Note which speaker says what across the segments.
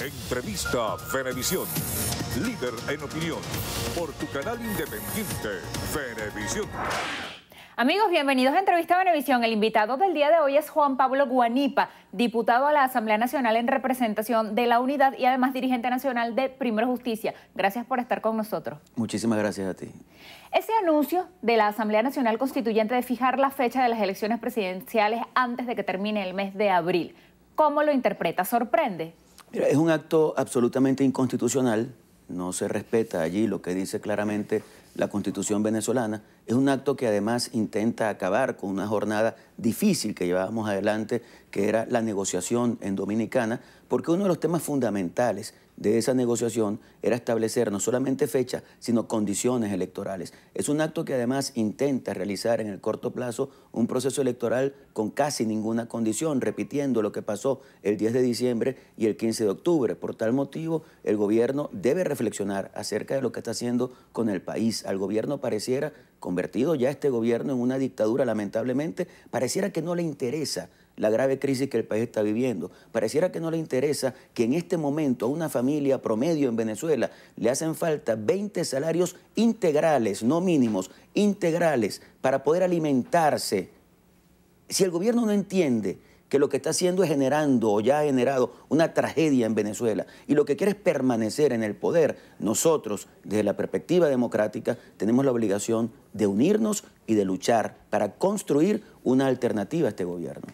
Speaker 1: Entrevista Venevisión. Líder en opinión. Por tu canal independiente, Venevisión.
Speaker 2: Amigos, bienvenidos a Entrevista Venevisión. El invitado del día de hoy es Juan Pablo Guanipa, diputado a la Asamblea Nacional en representación de la Unidad y además dirigente nacional de Primero Justicia. Gracias por estar con nosotros.
Speaker 3: Muchísimas gracias a ti.
Speaker 2: Ese anuncio de la Asamblea Nacional Constituyente de fijar la fecha de las elecciones presidenciales antes de que termine el mes de abril, ¿cómo lo interpreta? ¿Sorprende?
Speaker 3: Mira, es un acto absolutamente inconstitucional. No se respeta allí lo que dice claramente la Constitución venezolana. Es un acto que además intenta acabar con una jornada difícil que llevábamos adelante, que era la negociación en Dominicana, porque uno de los temas fundamentales de esa negociación era establecer no solamente fecha, sino condiciones electorales. Es un acto que además intenta realizar en el corto plazo un proceso electoral con casi ninguna condición, repitiendo lo que pasó el 10 de diciembre y el 15 de octubre. Por tal motivo, el gobierno debe reflexionar acerca de lo que está haciendo con el país. Al gobierno pareciera, convertido ya este gobierno en una dictadura, lamentablemente, pareciera que no le interesa la grave crisis que el país está viviendo. Pareciera que no le interesa que en este momento a una familia promedio en Venezuela le hacen falta 20 salarios integrales, no mínimos, integrales, para poder alimentarse. Si el gobierno no entiende que lo que está haciendo es generando o ya ha generado una tragedia en Venezuela y lo que quiere es permanecer en el poder, nosotros, desde la perspectiva democrática, tenemos la obligación de unirnos y de luchar para construir una alternativa a este gobierno.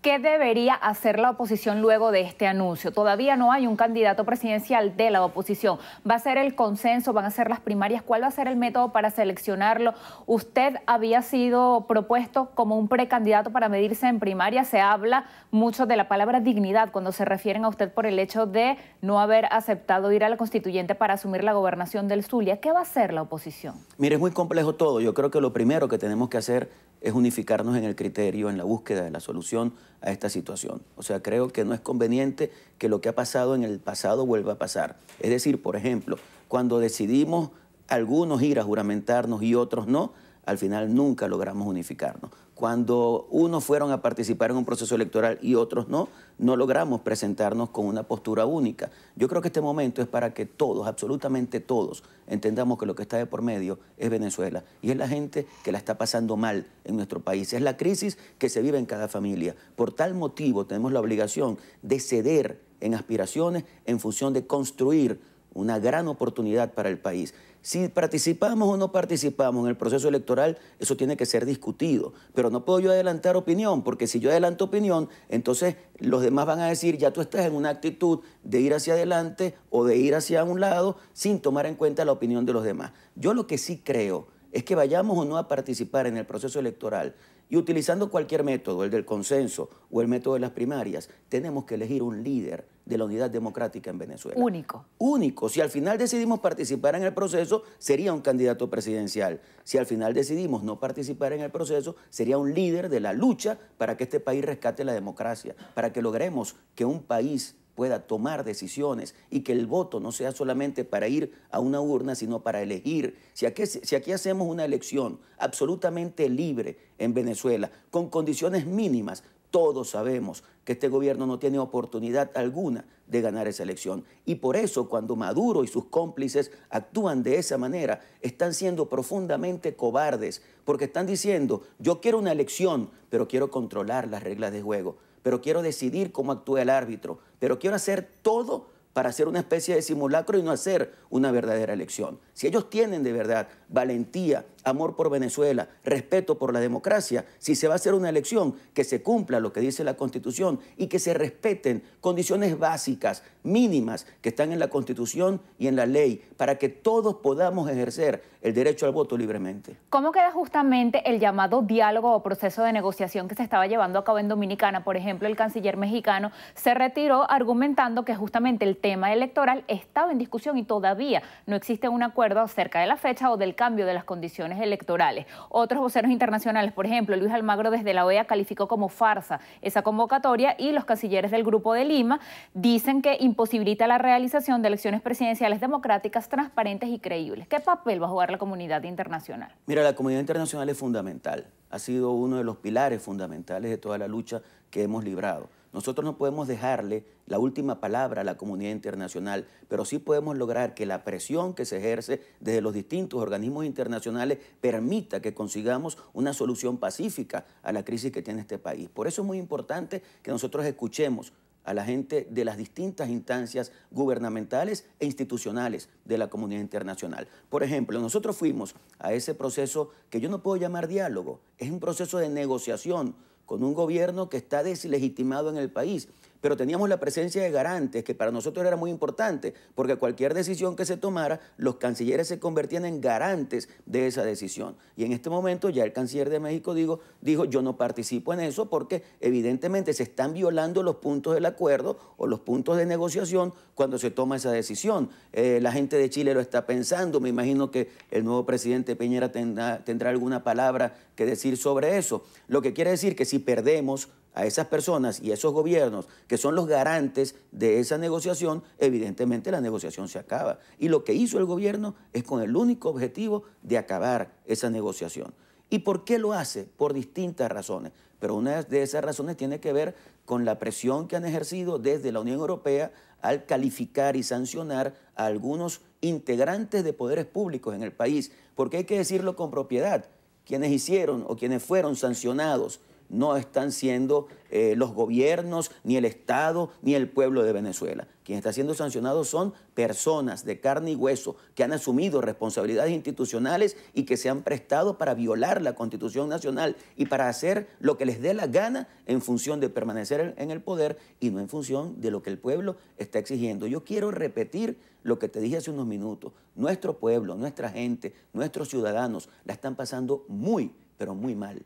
Speaker 2: ¿Qué debería hacer la oposición luego de este anuncio? Todavía no hay un candidato presidencial de la oposición. ¿Va a ser el consenso? ¿Van a ser las primarias? ¿Cuál va a ser el método para seleccionarlo? Usted había sido propuesto como un precandidato para medirse en primaria. Se habla mucho de la palabra dignidad cuando se refieren a usted por el hecho de no haber aceptado ir a la constituyente para asumir la gobernación del Zulia. ¿Qué va a hacer la oposición?
Speaker 3: Mire, es muy complejo todo. Yo creo que lo primero que tenemos que hacer es unificarnos en el criterio, en la búsqueda de la solución a esta situación. O sea, creo que no es conveniente que lo que ha pasado en el pasado vuelva a pasar. Es decir, por ejemplo, cuando decidimos algunos ir a juramentarnos y otros no, al final nunca logramos unificarnos. Cuando unos fueron a participar en un proceso electoral y otros no, no logramos presentarnos con una postura única. Yo creo que este momento es para que todos, absolutamente todos, entendamos que lo que está de por medio es Venezuela y es la gente que la está pasando mal en nuestro país. Es la crisis que se vive en cada familia. Por tal motivo tenemos la obligación de ceder en aspiraciones en función de construir una gran oportunidad para el país. Si participamos o no participamos en el proceso electoral, eso tiene que ser discutido. Pero no puedo yo adelantar opinión, porque si yo adelanto opinión, entonces los demás van a decir, ya tú estás en una actitud de ir hacia adelante o de ir hacia un lado sin tomar en cuenta la opinión de los demás. Yo lo que sí creo es que vayamos o no a participar en el proceso electoral y utilizando cualquier método, el del consenso o el método de las primarias, tenemos que elegir un líder de la unidad democrática en Venezuela.
Speaker 2: Único.
Speaker 3: Único. Si al final decidimos participar en el proceso, sería un candidato presidencial. Si al final decidimos no participar en el proceso, sería un líder de la lucha para que este país rescate la democracia, para que logremos que un país pueda tomar decisiones y que el voto no sea solamente para ir a una urna, sino para elegir. Si aquí hacemos una elección absolutamente libre en Venezuela, con condiciones mínimas, todos sabemos que este gobierno no tiene oportunidad alguna de ganar esa elección. Y por eso, cuando Maduro y sus cómplices actúan de esa manera, están siendo profundamente cobardes, porque están diciendo, yo quiero una elección, pero quiero controlar las reglas de juego, pero quiero decidir cómo actúa el árbitro, pero quiero hacer todo para hacer una especie de simulacro y no hacer una verdadera elección. Si ellos tienen de verdad valentía, amor por Venezuela, respeto por la democracia, si se va a hacer una elección, que se cumpla lo que dice la Constitución y que se respeten condiciones básicas, mínimas, que están en la Constitución y en la ley, para que todos podamos ejercer el derecho al voto libremente.
Speaker 2: ¿Cómo queda justamente el llamado diálogo o proceso de negociación que se estaba llevando a cabo en Dominicana? Por ejemplo, el canciller mexicano se retiró argumentando que justamente el tema electoral estaba en discusión y todavía no existe un acuerdo acerca de la fecha o del cambio de las condiciones electorales. Otros voceros internacionales, por ejemplo, Luis Almagro desde la OEA calificó como farsa esa convocatoria y los cancilleres del Grupo de Lima dicen que imposibilita la realización de elecciones presidenciales democráticas, transparentes y creíbles. ¿Qué papel va a jugar la comunidad internacional?
Speaker 3: Mira, la comunidad internacional es fundamental. Ha sido uno de los pilares fundamentales de toda la lucha que hemos librado. Nosotros no podemos dejarle la última palabra a la comunidad internacional, pero sí podemos lograr que la presión que se ejerce desde los distintos organismos internacionales permita que consigamos una solución pacífica a la crisis que tiene este país. Por eso es muy importante que nosotros escuchemos a la gente de las distintas instancias gubernamentales e institucionales de la comunidad internacional. Por ejemplo, nosotros fuimos a ese proceso que yo no puedo llamar diálogo, es un proceso de negociación con un gobierno que está deslegitimado en el país, pero teníamos la presencia de garantes, que para nosotros era muy importante, porque cualquier decisión que se tomara, los cancilleres se convertían en garantes de esa decisión. Y en este momento ya el canciller de México dijo, yo no participo en eso porque evidentemente se están violando los puntos del acuerdo o los puntos de negociación cuando se toma esa decisión. La gente de Chile lo está pensando, me imagino que el nuevo presidente Piñera tendrá alguna palabra que decir sobre eso. Lo que quiere decir que si perdemos a esas personas y a esos gobiernos que son los garantes de esa negociación, evidentemente la negociación se acaba. Y lo que hizo el gobierno es con el único objetivo de acabar esa negociación. ¿Y por qué lo hace? Por distintas razones. Pero una de esas razones tiene que ver con la presión que han ejercido desde la Unión Europea al calificar y sancionar a algunos integrantes de poderes públicos en el país. Porque hay que decirlo con propiedad. Quienes hicieron o quienes fueron sancionados no están siendo los gobiernos, ni el Estado, ni el pueblo de Venezuela. Quien está siendo sancionado son personas de carne y hueso que han asumido responsabilidades institucionales y que se han prestado para violar la Constitución Nacional y para hacer lo que les dé la gana en función de permanecer en el poder y no en función de lo que el pueblo está exigiendo. Yo quiero repetir lo que te dije hace unos minutos. Nuestro pueblo, nuestra gente, nuestros ciudadanos la están pasando muy, pero muy mal.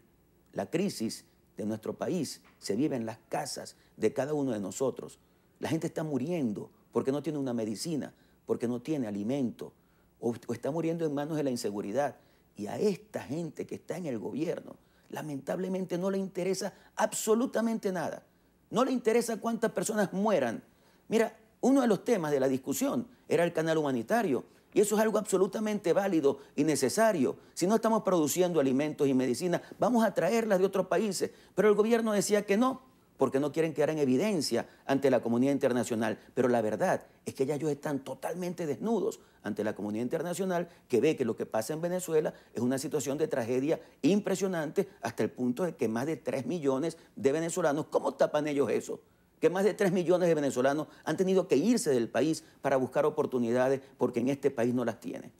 Speaker 3: La crisis de nuestro país se vive en las casas de cada uno de nosotros. La gente está muriendo porque no tiene una medicina, porque no tiene alimento, o está muriendo en manos de la inseguridad. Y a esta gente que está en el gobierno, lamentablemente no le interesa absolutamente nada. No le interesa cuántas personas mueran. Mira, uno de los temas de la discusión era el canal humanitario. Y eso es algo absolutamente válido y necesario. Si no estamos produciendo alimentos y medicinas, vamos a traerlas de otros países. Pero el gobierno decía que no, porque no quieren quedar en evidencia ante la comunidad internacional. Pero la verdad es que ya ellos están totalmente desnudos ante la comunidad internacional, que ve que lo que pasa en Venezuela es una situación de tragedia impresionante, hasta el punto de que más de 3 millones de venezolanos, ¿cómo tapan ellos eso? Que más de 3 millones de venezolanos han tenido que irse del país para buscar oportunidades porque en este país no las tienen.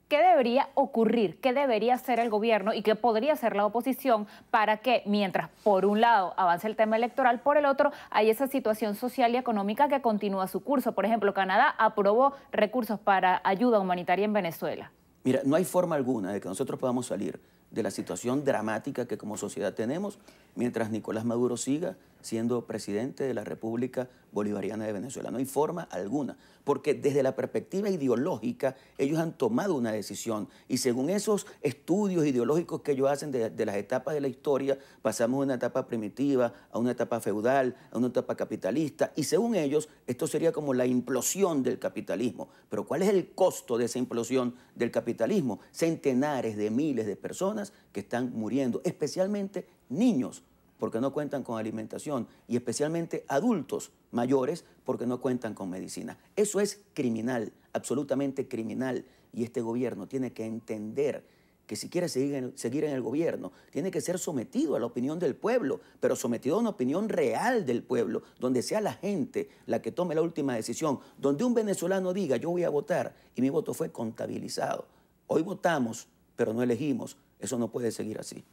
Speaker 2: ¿Qué debería ocurrir? ¿Qué debería hacer el gobierno y qué podría hacer la oposición para que, mientras por un lado avance el tema electoral, por el otro hay esa situación social y económica que continúa su curso? Por ejemplo, Canadá aprobó recursos para ayuda humanitaria en Venezuela.
Speaker 3: Mira, no hay forma alguna de que nosotros podamos salir de la situación dramática que como sociedad tenemos mientras Nicolás Maduro siga siendo presidente de la República Bolivariana de Venezuela. No hay forma alguna, porque desde la perspectiva ideológica ellos han tomado una decisión y según esos estudios ideológicos que ellos hacen de las etapas de la historia, pasamos de una etapa primitiva a una etapa feudal, a una etapa capitalista y según ellos esto sería como la implosión del capitalismo. Pero ¿cuál es el costo de esa implosión del capitalismo? Centenares de miles de personas que están muriendo, especialmente niños, porque no cuentan con alimentación, y especialmente adultos mayores porque no cuentan con medicina. Eso es criminal, absolutamente criminal, y este gobierno tiene que entender que si quiere seguir en el gobierno, tiene que ser sometido a la opinión del pueblo, pero sometido a una opinión real del pueblo, donde sea la gente la que tome la última decisión, donde un venezolano diga, yo voy a votar, y mi voto fue contabilizado. Hoy votamos, pero no elegimos. Eso no puede seguir así.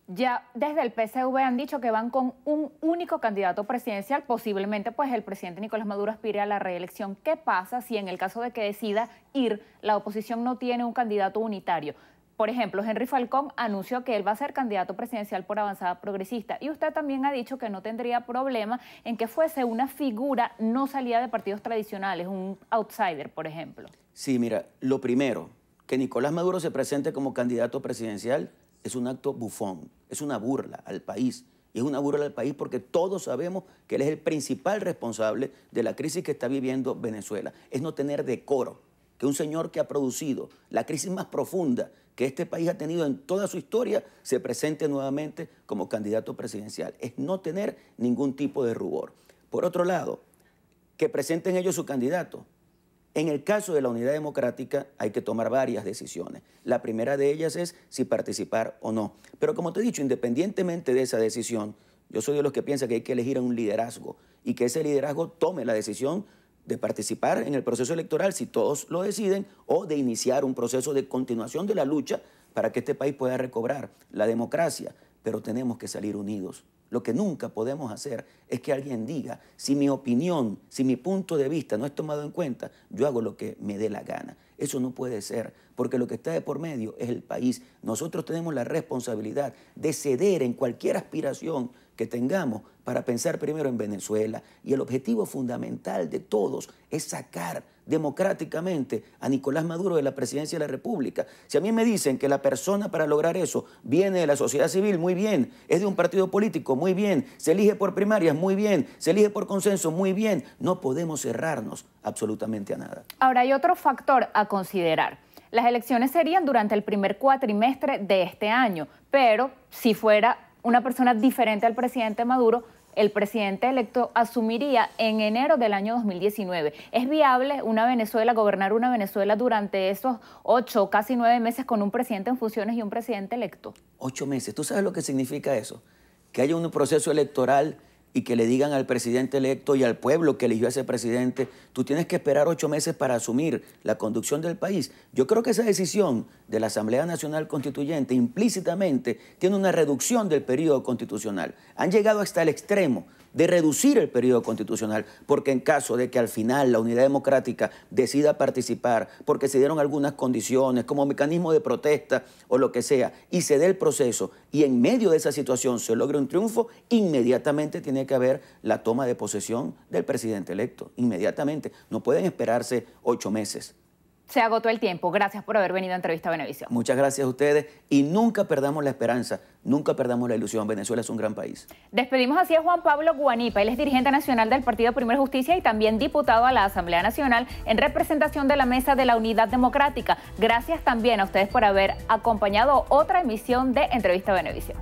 Speaker 2: Ya desde el PSV han dicho que van con un único candidato presidencial, posiblemente pues el presidente Nicolás Maduro aspire a la reelección. ¿Qué pasa si en el caso de que decida ir, la oposición no tiene un candidato unitario? Por ejemplo, Henry Falcón anunció que él va a ser candidato presidencial por Avanzada Progresista y usted también ha dicho que no tendría problema en que fuese una figura no salida de partidos tradicionales, un outsider, por ejemplo.
Speaker 3: Sí, mira, lo primero, que Nicolás Maduro se presente como candidato presidencial es un acto bufón, es una burla al país. Y es una burla al país porque todos sabemos que él es el principal responsable de la crisis que está viviendo Venezuela. Es no tener decoro, que un señor que ha producido la crisis más profunda que este país ha tenido en toda su historia se presente nuevamente como candidato presidencial. Es no tener ningún tipo de rubor. Por otro lado, que presenten ellos su candidato. En el caso de la Unidad Democrática hay que tomar varias decisiones. La primera de ellas es si participar o no. Pero como te he dicho, independientemente de esa decisión, yo soy de los que piensa que hay que elegir a un liderazgo y que ese liderazgo tome la decisión de participar en el proceso electoral si todos lo deciden o de iniciar un proceso de continuación de la lucha para que este país pueda recobrar la democracia. Pero tenemos que salir unidos. Lo que nunca podemos hacer es que alguien diga, si mi opinión, si mi punto de vista no es tomado en cuenta, yo hago lo que me dé la gana. Eso no puede ser, porque lo que está de por medio es el país. Nosotros tenemos la responsabilidad de ceder en cualquier aspiración que tengamos para pensar primero en Venezuela. Y el objetivo fundamental de todos es sacar democráticamente a Nicolás Maduro de la presidencia de la República. Si a mí me dicen que la persona para lograr eso viene de la sociedad civil, muy bien, es de un partido político, muy bien, se elige por primarias, muy bien, se elige por consenso, muy bien, no podemos cerrarnos absolutamente a nada.
Speaker 2: Ahora hay otro factor a considerar. Las elecciones serían durante el primer cuatrimestre de este año, pero si fuera una persona diferente al presidente Maduro, el presidente electo asumiría en enero del año 2019. ¿Es viable gobernar una Venezuela durante esos 8, casi 9 meses con un presidente en funciones y un presidente electo?
Speaker 3: 8 meses. ¿Tú sabes lo que significa eso? Que haya un proceso electoral y que le digan al presidente electo y al pueblo que eligió a ese presidente, tú tienes que esperar 8 meses para asumir la conducción del país. Yo creo que esa decisión de la Asamblea Nacional Constituyente implícitamente tiene una reducción del periodo constitucional. Han llegado hasta el extremo de reducir el periodo constitucional, porque en caso de que al final la Unidad Democrática decida participar, porque se dieron algunas condiciones como mecanismo de protesta o lo que sea, y se dé el proceso, y en medio de esa situación se logre un triunfo, inmediatamente tiene que haber la toma de posesión del presidente electo, inmediatamente. No pueden esperarse 8 meses.
Speaker 2: Se agotó el tiempo. Gracias por haber venido a Entrevista Venevisión.
Speaker 3: Muchas gracias a ustedes y nunca perdamos la esperanza, nunca perdamos la ilusión. Venezuela es un gran país.
Speaker 2: Despedimos así a Juan Pablo Guanipa. Él es dirigente nacional del Partido Primera Justicia y también diputado a la Asamblea Nacional en representación de la Mesa de la Unidad Democrática. Gracias también a ustedes por haber acompañado otra emisión de Entrevista Venevisión.